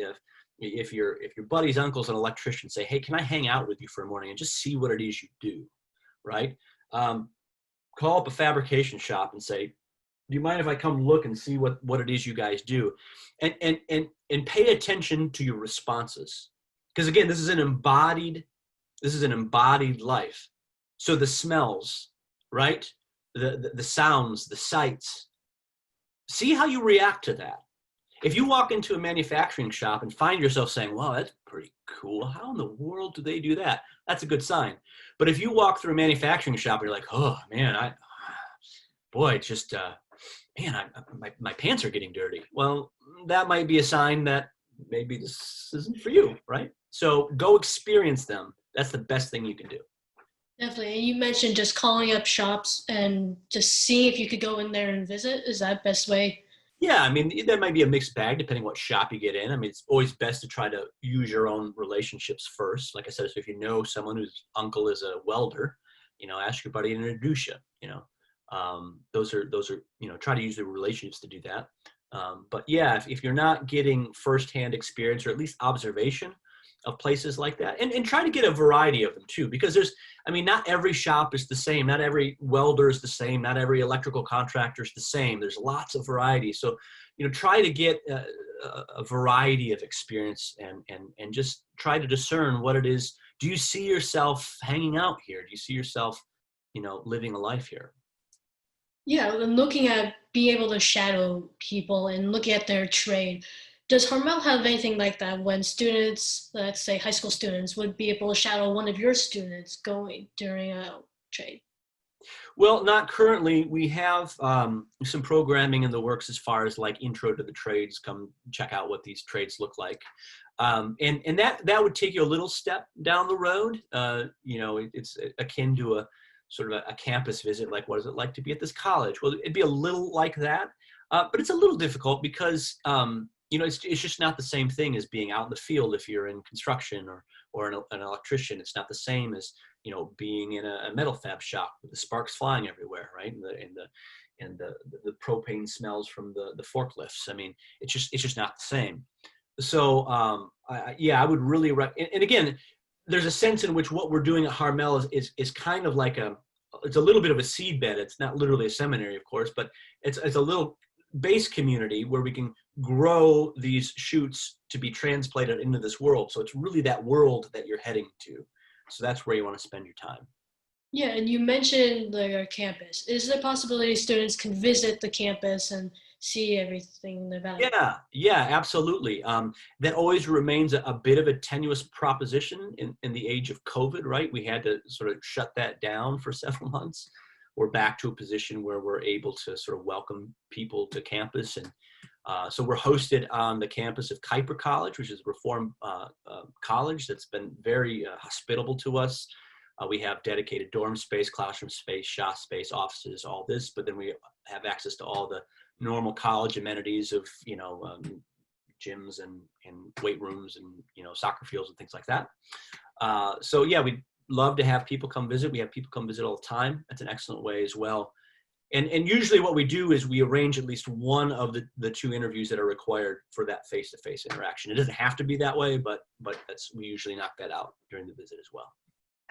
If your buddy's uncle's an electrician, say, hey, can I hang out with you for a morning and just see what it is you do, right? Call up a fabrication shop and say, do you mind if I come look and see what it is you guys do? And pay attention to your responses. Because again, this is an embodied life. So the smells, right? The sounds, the sights. See how you react to that. If you walk into a manufacturing shop and find yourself saying, wow, that's pretty cool. How in the world do they do that? That's a good sign. But if you walk through a manufacturing shop and you're like, oh man, my pants are getting dirty. Well, that might be a sign that maybe this isn't for you, right? So go experience them. That's the best thing you can do. Definitely. And you mentioned just calling up shops and just seeing if you could go in there and visit. Is that best way? Yeah, there might be a mixed bag depending what shop you get in. It's always best to try to use your own relationships first. Like I said, so if you know someone whose uncle is a welder, ask your buddy to introduce you. Those are try to use the relationships to do that. But yeah, if you're not getting firsthand experience or at least observation of places like that, and try to get a variety of them too, because not every shop is the same. Not every welder is the same. Not every electrical contractor is the same. There's lots of variety. So, try to get a variety of experience and just try to discern what it is. Do you see yourself hanging out here? Do you see yourself, living a life here? Yeah, and looking at being able to shadow people and looking at their trade. Does Harmel have anything like that when students, let's say high school students, would be able to shadow one of your students going during a trade? Well, not currently. We have some programming in the works as far as like intro to the trades. Come check out what these trades look like. And that would take you a little step down the road. It's akin to a sort of a campus visit. Like, what is it like to be at this college? Well, it'd be a little like that, but it's a little difficult because it's just not the same thing as being out in the field. If you're in construction or an electrician, it's not the same as being in a metal fab shop with the sparks flying everywhere, right? And the propane smells from the forklifts. It's just not the same. So I would really and again, there's a sense in which what we're doing at Harmel is kind of like it's a little bit of a seedbed. It's not literally a seminary, of course, but it's a little base community where we can grow these shoots to be transplanted into this world. So it's really that world that you're heading to. So that's where you want to spend your time. Yeah, and you mentioned our campus. Is there a possibility students can visit the campus and see everything about it? Yeah, absolutely. That always remains a bit of a tenuous proposition in the age of COVID, right? We had to sort of shut that down for several months. We're back to a position where we're able to sort of welcome people to campus. And so we're hosted on the campus of Kuiper College, which is a Reformed college that's been very hospitable to us. We have dedicated dorm space, classroom space, shop space, offices, all this, but then we have access to all the normal college amenities of, gyms and weight rooms and, soccer fields and things like that. So yeah, we'd love to have people come visit. We have people come visit all the time. That's an excellent way as well. And usually what we do is we arrange at least one of the 2 interviews that are required for that face-to-face interaction. It doesn't have to be that way, but we usually knock that out during the visit as well.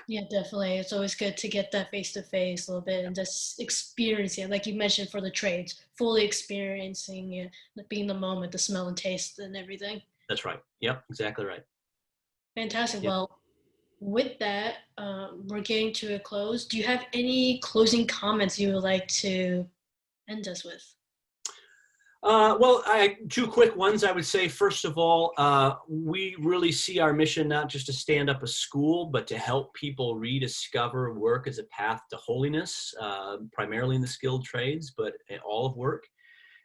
Yeah, definitely. It's always good to get that face-to-face a little bit and just experiencing it, like you mentioned for the trades, fully experiencing it, being the moment, the smell and taste and everything. That's right. Yep, exactly right. Fantastic. Yep. Well, with that, we're getting to a close. Do you have any closing comments you would like to end us with? Well, 2 quick ones. I would say, first of all, we really see our mission not just to stand up a school, but to help people rediscover work as a path to holiness, primarily in the skilled trades, but in all of work.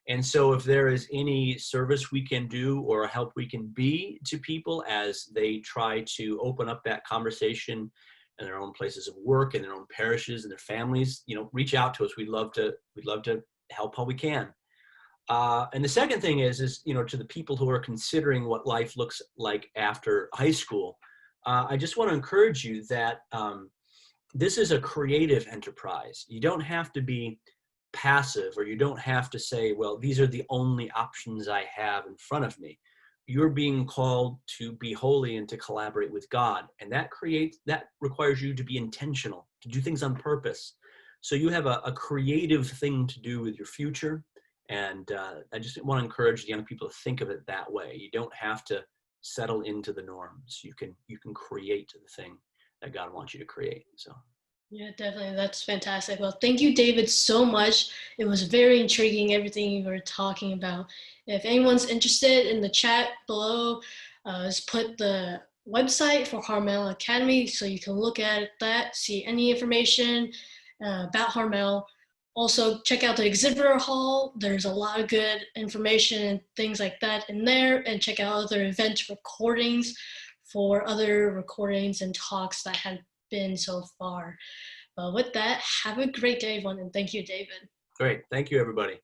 And so if there is any service we can do or help we can be to people as they try to open up that conversation in their own places of work, in their own parishes and their families, reach out to us. We'd love to help how we can. And the second thing is, to the people who are considering what life looks like after high school, I just want to encourage you that this is a creative enterprise. You don't have to be passive, or you don't have to say, well, these are the only options I have in front of me. You're being called to be holy and to collaborate with God. And that requires you to be intentional, to do things on purpose. So you have a creative thing to do with your future. And I just want to encourage the young people to think of it that way. You don't have to settle into the norms. You can create the thing that God wants you to create. So. Yeah, definitely. That's fantastic. Well, thank you, David, so much. It was very intriguing, everything you were talking about. If anyone's interested, in the chat below, just put the website for Harmel Academy so you can look at that, see any information about Harmel. Also, check out the exhibitor hall. There's a lot of good information and things like that in there, and check out other event recordings for other recordings and talks that have been so far. But with that, have a great day, everyone, and thank you, David. Great. Thank you, everybody.